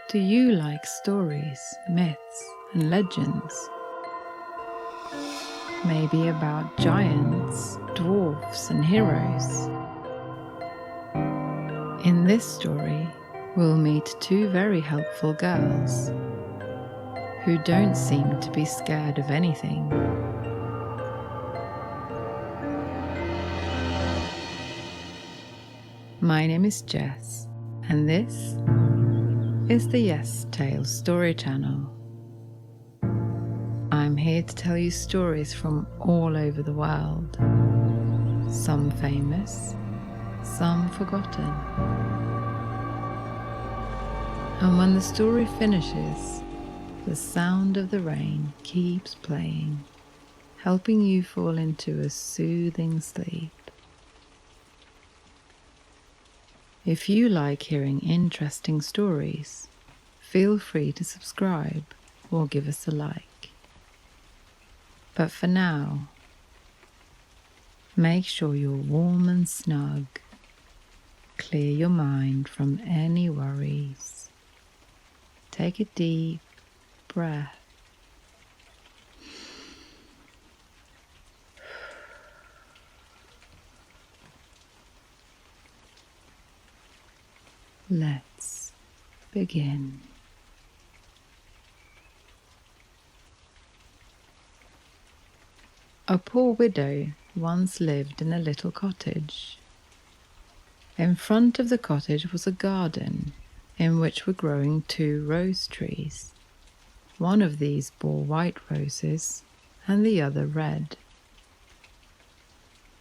Do you like stories, myths, and legends? Maybe about giants, dwarfs, and heroes? In this story, we'll meet two very helpful girls who don't seem to be scared of anything. My name is Jess, and this is the Yes Tales Story Channel. I'm here to tell you stories from all over the world, some famous, some forgotten. And when the story finishes, the sound of the rain keeps playing, helping you fall into a soothing sleep. If you like hearing interesting stories, feel free to subscribe or give us a like. But for now, make sure you're warm and snug. Clear your mind from any worries. Take a deep breath. Let's begin. A poor widow once lived in a little cottage. In front of the cottage was a garden in which were growing 2 rose trees. One of these bore white roses and the other red.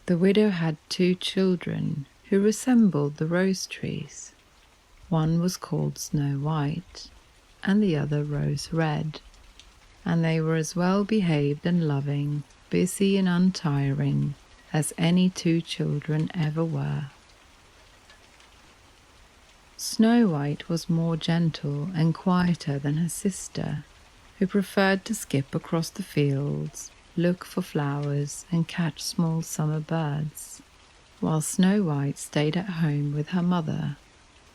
The widow had 2 children who resembled the rose trees. One was called Snow White and the other Rose Red, and they were as well behaved and loving, busy and untiring as any 2 children ever were. Snow White was more gentle and quieter than her sister, who preferred to skip across the fields, look for flowers, and catch small summer birds, while Snow White stayed at home with her mother,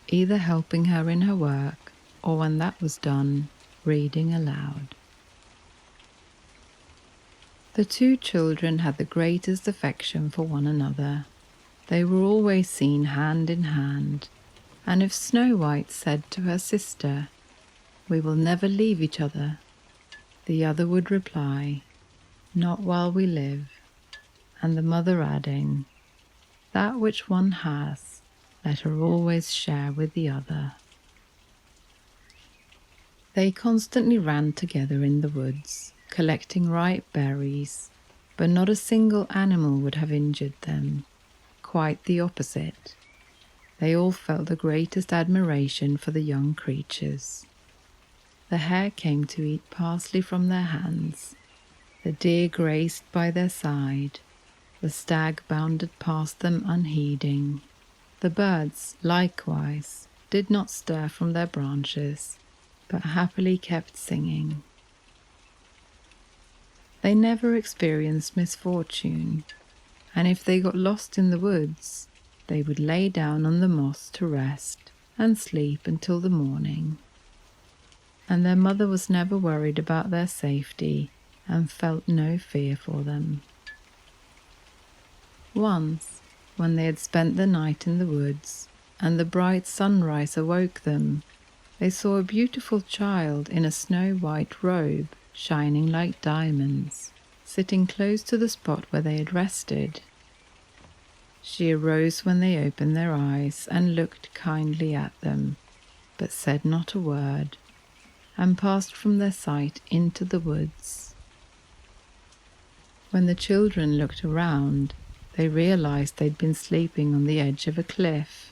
either helping her in her work or, when that was done, reading aloud. The 2 children had the greatest affection for one another. They were always seen hand in hand, and if Snow White said to her sister, "We will never leave each other," the other would reply, "Not while we live," and the mother adding, "That which one has, let her always share with the other." They constantly ran together in the woods, collecting ripe berries, but not a single animal would have injured them. Quite the opposite. They all felt the greatest admiration for the young creatures. The hare came to eat parsley from their hands, the deer grazed by their side, the stag bounded past them unheeding. The birds, likewise, did not stir from their branches, but happily kept singing. They never experienced misfortune, and if they got lost in the woods, they would lay down on the moss to rest and sleep until the morning. And their mother was never worried about their safety and felt no fear for them. Once, when they had spent the night in the woods and the bright sunrise awoke them, they saw a beautiful child in a snow-white robe shining like diamonds, sitting close to the spot where they had rested. She arose when they opened their eyes and looked kindly at them, but said not a word, and passed from their sight into the woods. When the children looked around, they realized they'd been sleeping on the edge of a cliff,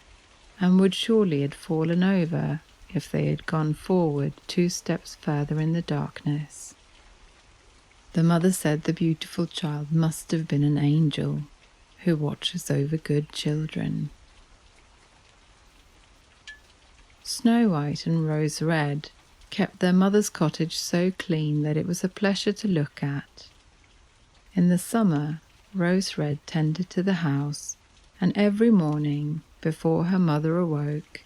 and would surely have fallen over if they had gone forward 2 steps further in the darkness. The mother said the beautiful child must have been an angel who watches over good children. Snow White and Rose Red kept their mother's cottage so clean that it was a pleasure to look at. In the summer, Rose Red tended to the house, and every morning, before her mother awoke,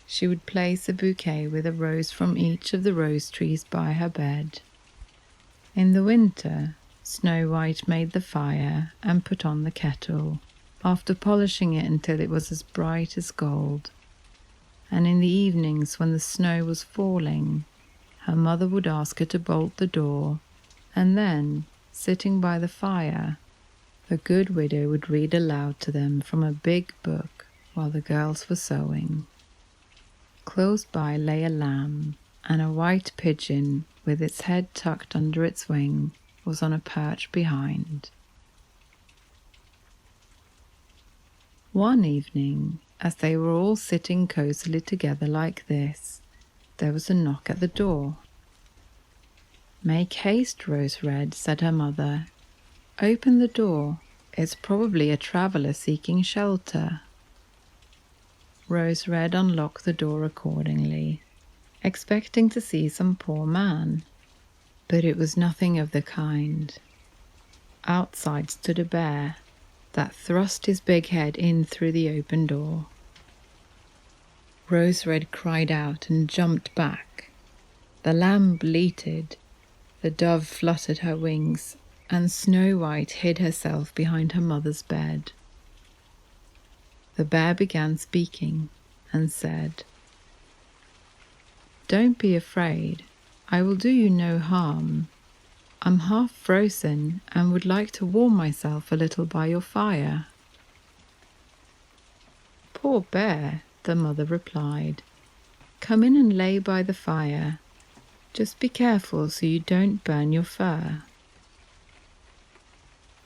she would place a bouquet with a rose from each of the rose trees by her bed. In the winter, Snow White made the fire and put on the kettle, after polishing it until it was as bright as gold. And in the evenings when the snow was falling, her mother would ask her to bolt the door, and then, sitting by the fire, the good widow would read aloud to them from a big book while the girls were sewing. Close by lay a lamb, and a white pigeon with its head tucked under its wing was on a perch behind. One evening, as they were all sitting cosily together like this, there was a knock at the door. "Make haste, Rose Red," said her mother. "Open the door. It's probably a traveller seeking shelter." Rose Red unlocked the door accordingly, expecting to see some poor man, but it was nothing of the kind. Outside stood a bear that thrust his big head in through the open door. Rose Red cried out and jumped back. The lamb bleated, the dove fluttered her wings, and Snow White hid herself behind her mother's bed. The bear began speaking and said, "Don't be afraid. I will do you no harm. I'm half frozen and would like to warm myself a little by your fire." "Poor bear," the mother replied. "Come in and lay by the fire. Just be careful so you don't burn your fur."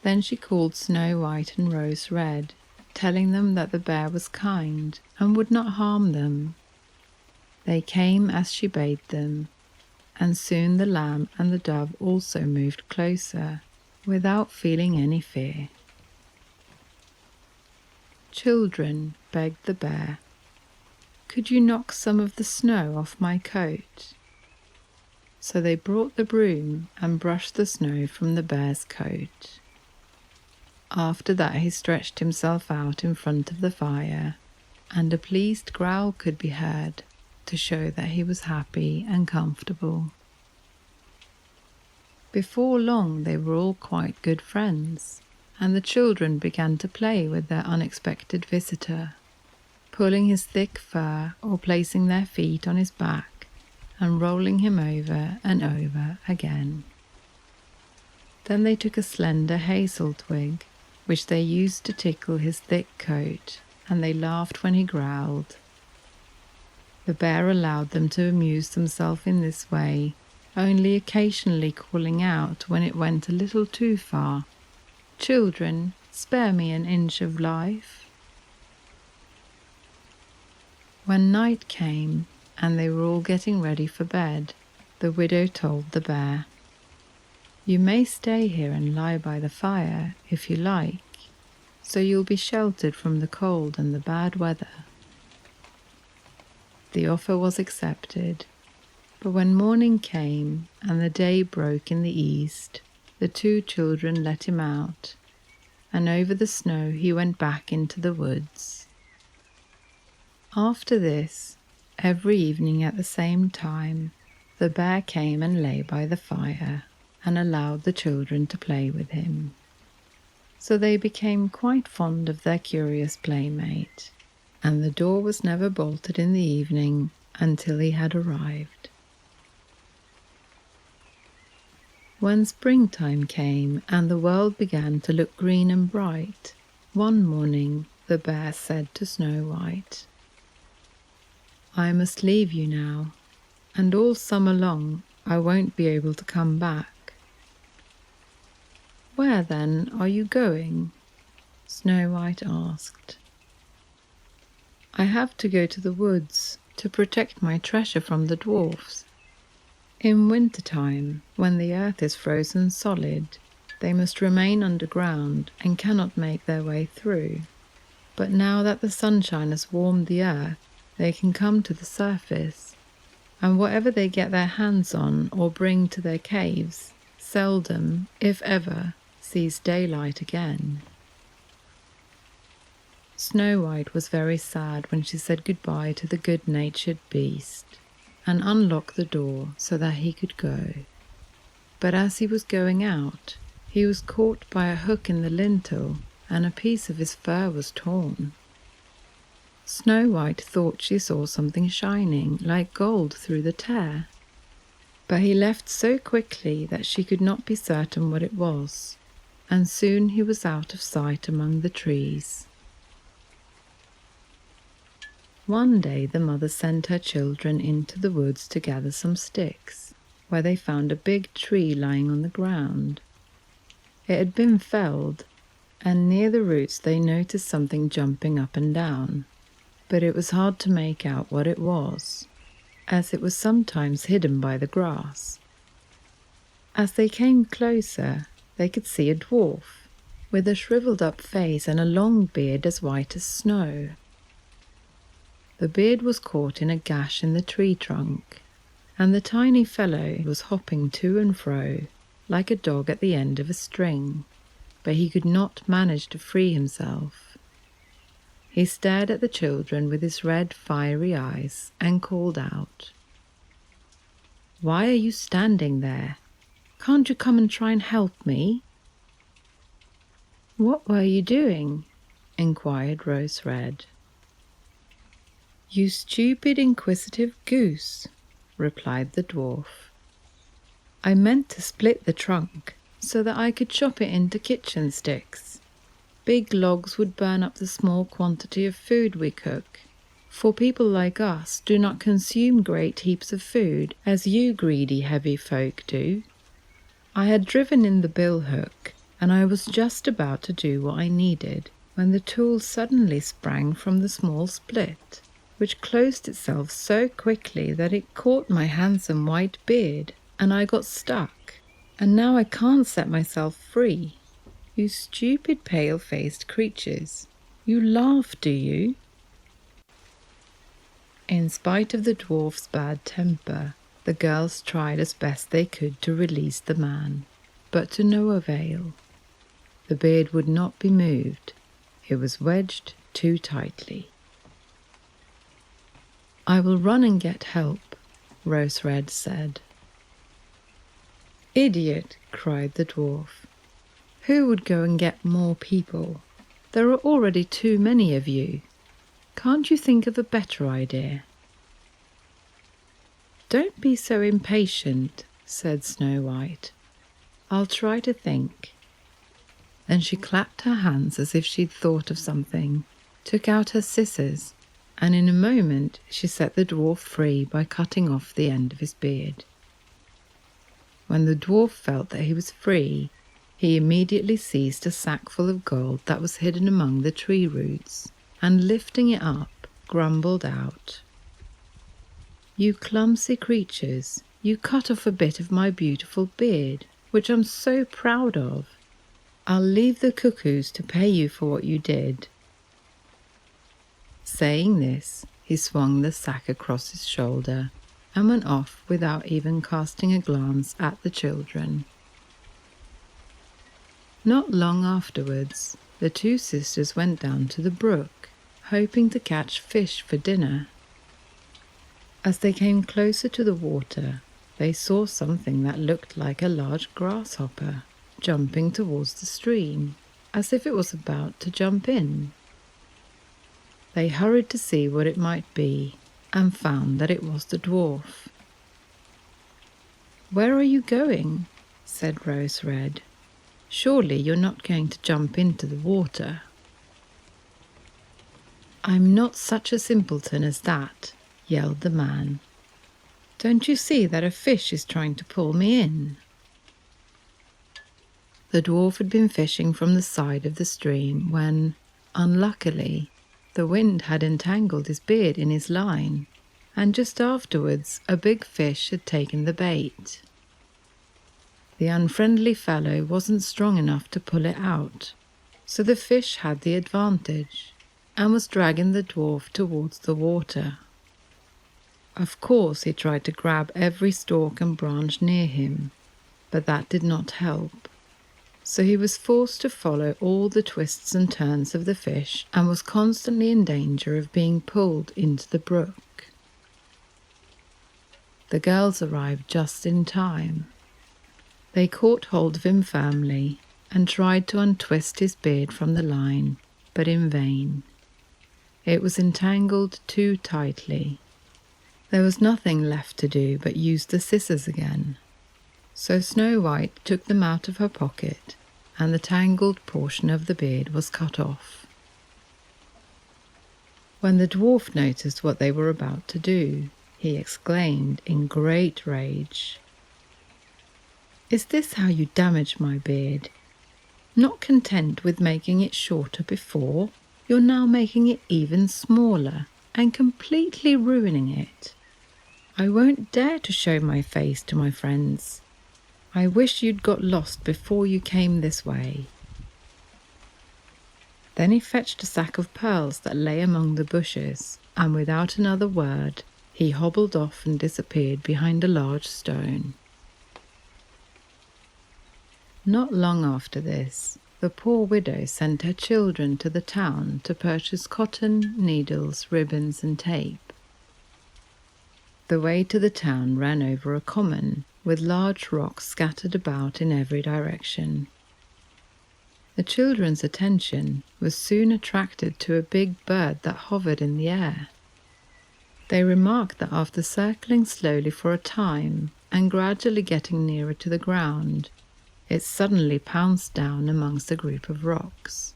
Then she called Snow White and Rose Red, telling them that the bear was kind and would not harm them. They came as she bade them, and soon the lamb and the dove also moved closer, without feeling any fear. "Children," begged the bear, "could you knock some of the snow off my coat?" So they brought the broom and brushed the snow from the bear's coat. After that he stretched himself out in front of the fire, and a pleased growl could be heard to show that he was happy and comfortable. Before long they were all quite good friends, and the children began to play with their unexpected visitor, pulling his thick fur or placing their feet on his back and rolling him over and over again. Then they took a slender hazel twig, which they used to tickle his thick coat, and they laughed when he growled. The bear allowed them to amuse themselves in this way, only occasionally calling out when it went a little too far, "Children, spare me an inch of life." When night came, and they were all getting ready for bed, the widow told the bear, "You may stay here and lie by the fire, if you like, so you'll be sheltered from the cold and the bad weather." The offer was accepted, but when morning came and the day broke in the east, the two children let him out, and over the snow he went back into the woods. After this, every evening at the same time, the bear came and lay by the fire and allowed the children to play with him. So they became quite fond of their curious playmate, and the door was never bolted in the evening until he had arrived. When springtime came and the world began to look green and bright, one morning the bear said to Snow White, "I must leave you now, and all summer long I won't be able to come back." "Where, then, are you going?" Snow White asked. "I have to go to the woods to protect my treasure from the dwarfs. In winter time, when the earth is frozen solid, they must remain underground and cannot make their way through. But now that the sunshine has warmed the earth, they can come to the surface, and whatever they get their hands on or bring to their caves seldom, if ever, sees daylight again." Snow White was very sad when she said goodbye to the good-natured beast and unlocked the door so that he could go. But as he was going out, he was caught by a hook in the lintel and a piece of his fur was torn. Snow White thought she saw something shining like gold through the tear, but he left so quickly that she could not be certain what it was, and soon he was out of sight among the trees. One day the mother sent her children into the woods to gather some sticks, where they found a big tree lying on the ground. It had been felled, and near the roots they noticed something jumping up and down, but it was hard to make out what it was, as it was sometimes hidden by the grass. As they came closer, they could see a dwarf, with a shriveled-up face and a long beard as white as snow. The beard was caught in a gash in the tree trunk, and the tiny fellow was hopping to and fro like a dog at the end of a string, but he could not manage to free himself. He stared at the children with his red, fiery eyes and called out, "Why are you standing there? Can't you come and try and help me?" "What were you doing?" inquired Rose Red. "You stupid, inquisitive goose," replied the dwarf. "I meant to split the trunk so that I could chop it into kitchen sticks. Big logs would burn up the small quantity of food we cook, for people like us do not consume great heaps of food as you greedy heavy folk do. I had driven in the billhook, and I was just about to do what I needed when the tool suddenly sprang from the small split, which closed itself so quickly that it caught my handsome white beard, and I got stuck, and now I can't set myself free. You stupid pale-faced creatures, you laugh, do you?" In spite of the dwarf's bad temper, the girls tried as best they could to release the man, but to no avail. The beard would not be moved. It was wedged too tightly. "I will run and get help," Rose Red said. "Idiot," cried the dwarf. "Who would go and get more people? There are already too many of you. Can't you think of a better idea?" "Don't be so impatient," said Snow White. "I'll try to think." Then she clapped her hands as if she'd thought of something, took out her scissors, and in a moment she set the dwarf free by cutting off the end of his beard. When the dwarf felt that he was free, he immediately seized a sack full of gold that was hidden among the tree roots, and lifting it up, grumbled out, "You clumsy creatures, you cut off a bit of my beautiful beard, which I'm so proud of. I'll leave the cuckoos to pay you for what you did." Saying this, he swung the sack across his shoulder and went off without even casting a glance at the children. Not long afterwards, the two sisters went down to the brook, hoping to catch fish for dinner. As they came closer to the water, they saw something that looked like a large grasshopper jumping towards the stream, as if it was about to jump in. They hurried to see what it might be, and found that it was the dwarf. "Where are you going?" said Rose Red. "Surely you're not going to jump into the water." "I'm not such a simpleton as that," yelled the man. "Don't you see that a fish is trying to pull me in?" The dwarf had been fishing from the side of the stream when, unluckily, the wind had entangled his beard in his line, and just afterwards a big fish had taken the bait. The unfriendly fellow wasn't strong enough to pull it out, so the fish had the advantage and was dragging the dwarf towards the water. Of course he tried to grab every stalk and branch near him, but that did not help. so he was forced to follow all the twists and turns of the fish and was constantly in danger of being pulled into the brook. The girls arrived just in time. They caught hold of him firmly and tried to untwist his beard from the line, but in vain. It was entangled too tightly. There was nothing left to do but use the scissors again. So Snow White took them out of her pocket, and the tangled portion of the beard was cut off. When the dwarf noticed what they were about to do, he exclaimed in great rage, "Is this how you damage my beard? Not content with making it shorter before, you're now making it even smaller and completely ruining it. I won't dare to show my face to my friends. I wish you'd got lost before you came this way." Then he fetched a sack of pearls that lay among the bushes, and without another word, he hobbled off and disappeared behind a large stone. Not long after this, the poor widow sent her children to the town to purchase cotton, needles, ribbons, and tape. The way to the town ran over a common, with large rocks scattered about in every direction. The children's attention was soon attracted to a big bird that hovered in the air. They remarked that after circling slowly for a time and gradually getting nearer to the ground, it suddenly pounced down amongst a group of rocks.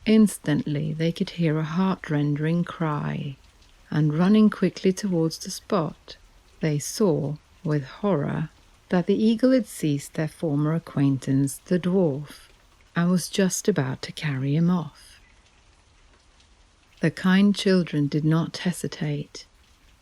Instantly they could hear a heart-rending cry, and running quickly towards the spot, they saw, with horror, that the eagle had seized their former acquaintance, the dwarf, and was just about to carry him off. The kind children did not hesitate.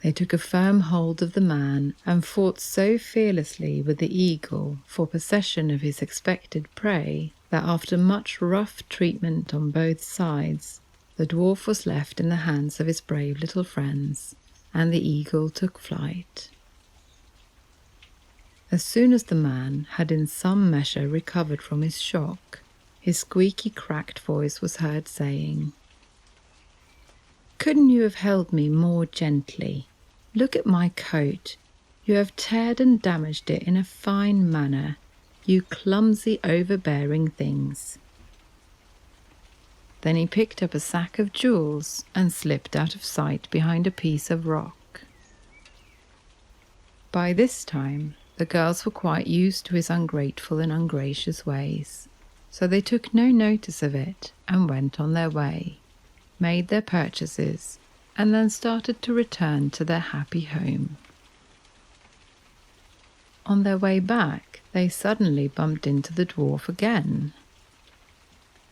They took a firm hold of the man and fought so fearlessly with the eagle for possession of his expected prey that after much rough treatment on both sides, the dwarf was left in the hands of his brave little friends, and the eagle took flight. As soon as the man had in some measure recovered from his shock, his squeaky, cracked voice was heard saying, "Couldn't you have held me more gently? Look at my coat. You have teared and damaged it in a fine manner, you clumsy, overbearing things." Then he picked up a sack of jewels and slipped out of sight behind a piece of rock. By this time, the girls were quite used to his ungrateful and ungracious ways, so they took no notice of it and went on their way, made their purchases, and then started to return to their happy home. On their way back, they suddenly bumped into the dwarf again.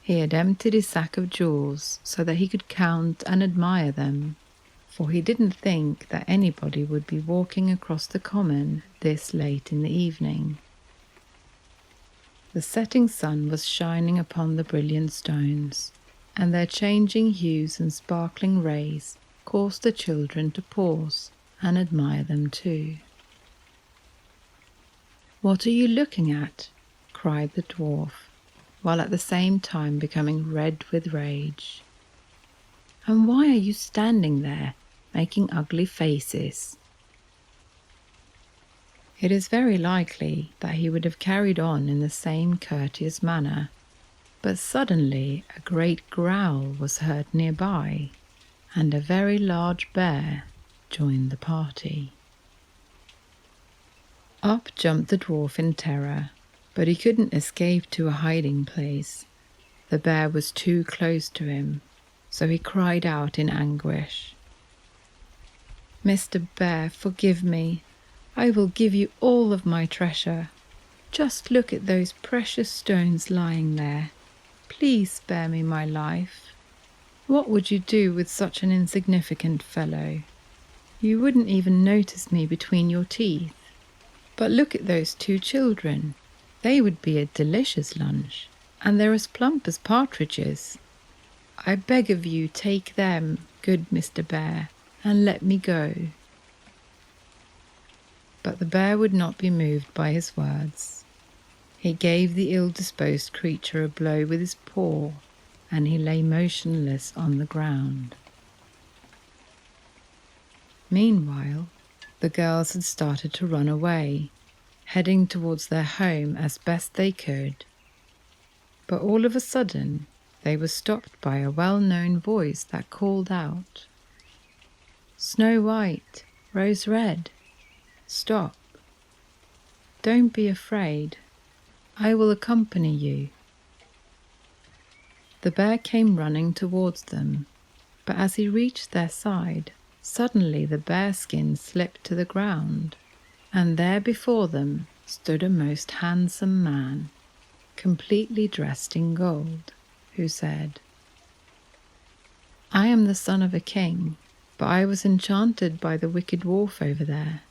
He had emptied his sack of jewels so that he could count and admire them, for he didn't think that anybody would be walking across the common this late in the evening. The setting sun was shining upon the brilliant stones, and their changing hues and sparkling rays caused the children to pause and admire them too. "What are you looking at?" cried the dwarf, while at the same time becoming red with rage. "And why are you standing there, making ugly faces?" It is very likely that he would have carried on in the same courteous manner, but suddenly a great growl was heard nearby, and a very large bear joined the party. Up jumped the dwarf in terror, but he couldn't escape to a hiding place. The bear was too close to him, so he cried out in anguish, "Mr. Bear, forgive me. I will give you all of my treasure. Just look at those precious stones lying there. Please spare me my life. What would you do with such an insignificant fellow? You wouldn't even notice me between your teeth. But look at those two children. They would be a delicious lunch, and they're as plump as partridges. I beg of you, take them, good Mr. Bear, and let me go." But the bear would not be moved by his words. He gave the ill-disposed creature a blow with his paw, and he lay motionless on the ground. Meanwhile, the girls had started to run away, heading towards their home as best they could. But all of a sudden, they were stopped by a well-known voice that called out, "Snow White, Rose Red, stop. Don't be afraid. I will accompany you." The bear came running towards them, but as he reached their side, suddenly the bearskin slipped to the ground, and there before them stood a most handsome man, completely dressed in gold, who said, "I am the son of a king, but I was enchanted by the wicked dwarf over there.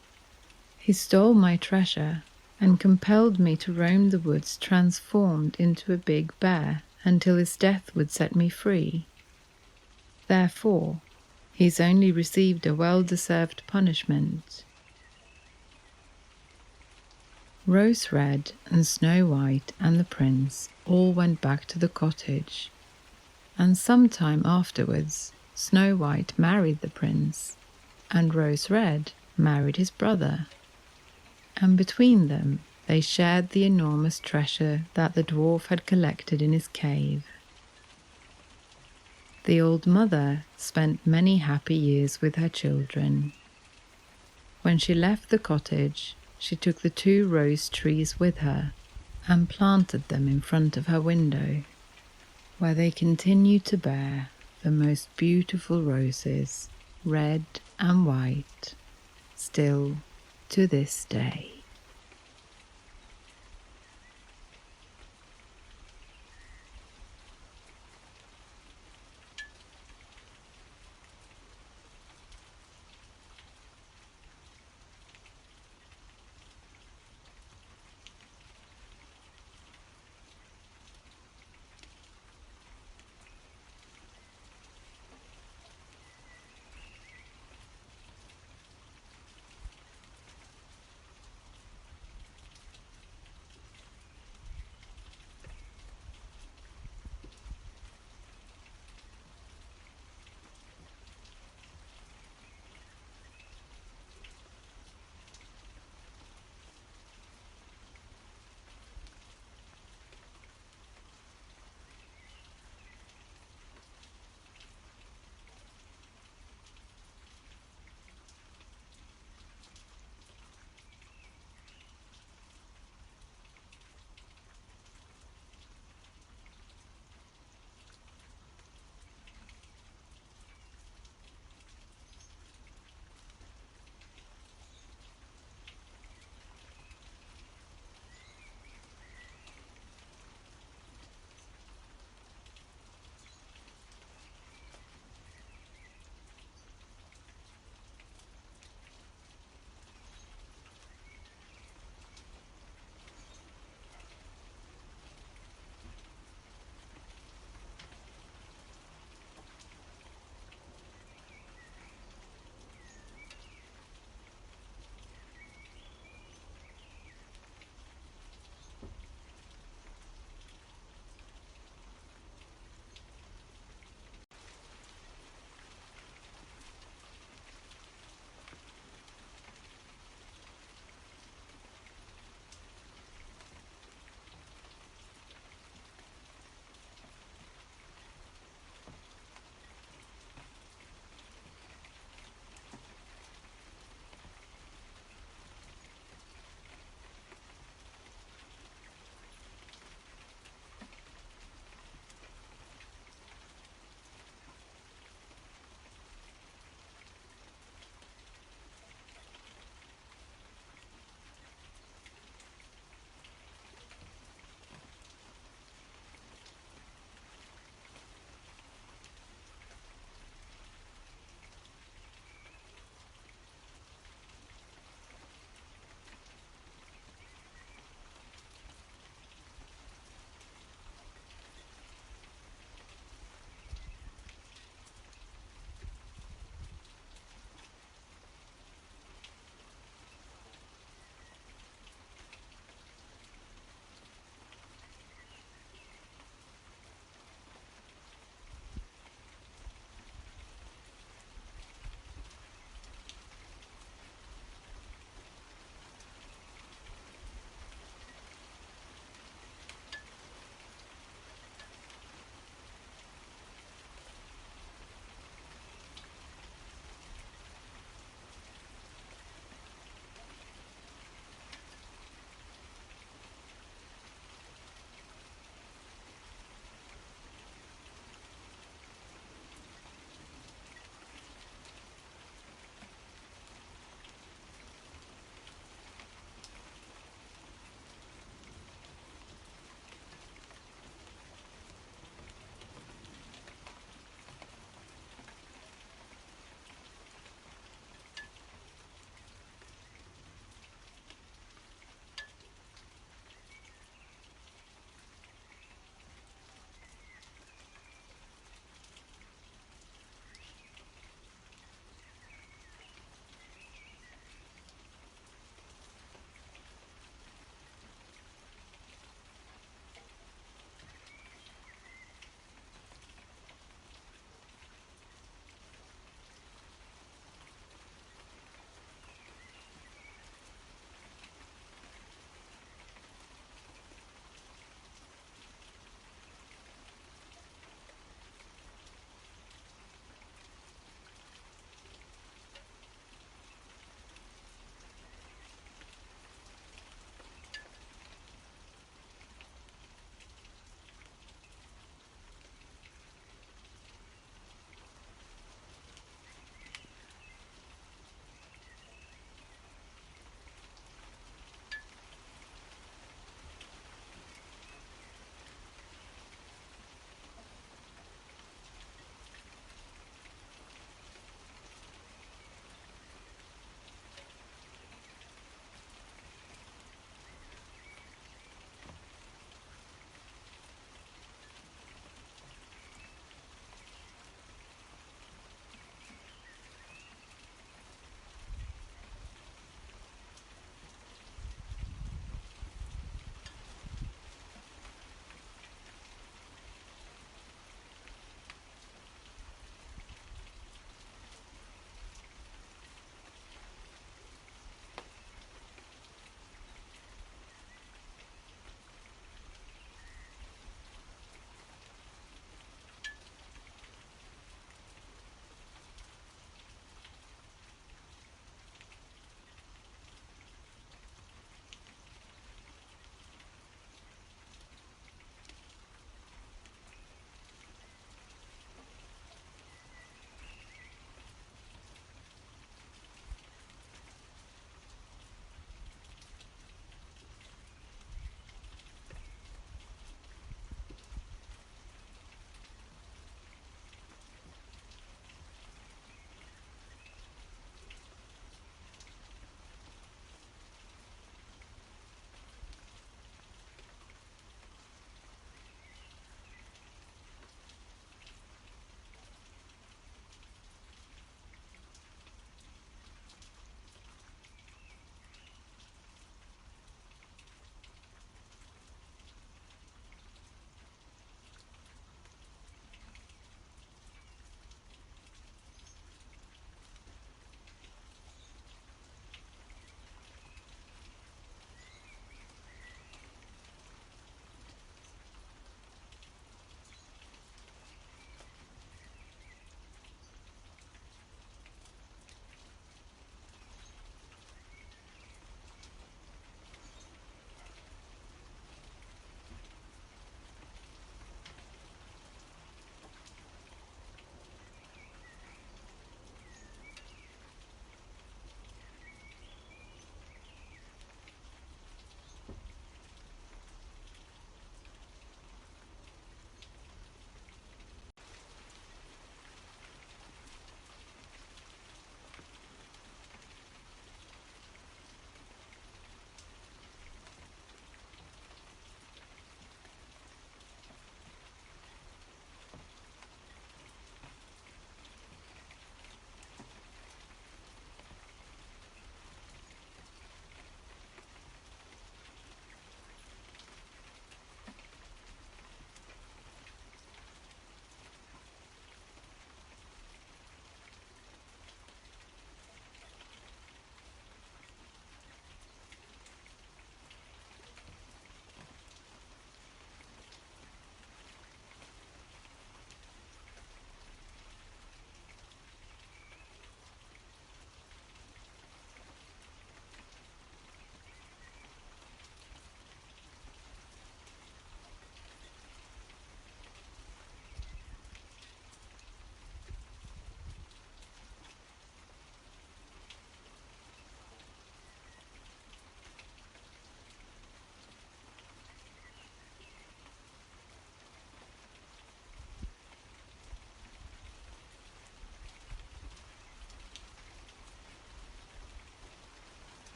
He stole my treasure and compelled me to roam the woods transformed into a big bear until his death would set me free. Therefore, he's only received a well-deserved punishment." Rose Red and Snow White and the prince all went back to the cottage, and some time afterwards Snow White married the prince, and Rose Red married his brother, and between them they shared the enormous treasure that the dwarf had collected in his cave. The old mother spent many happy years with her children. When she left the cottage, she took the 2 rose trees with her and planted them in front of her window, where they continue to bear the most beautiful roses, red and white, still to this day.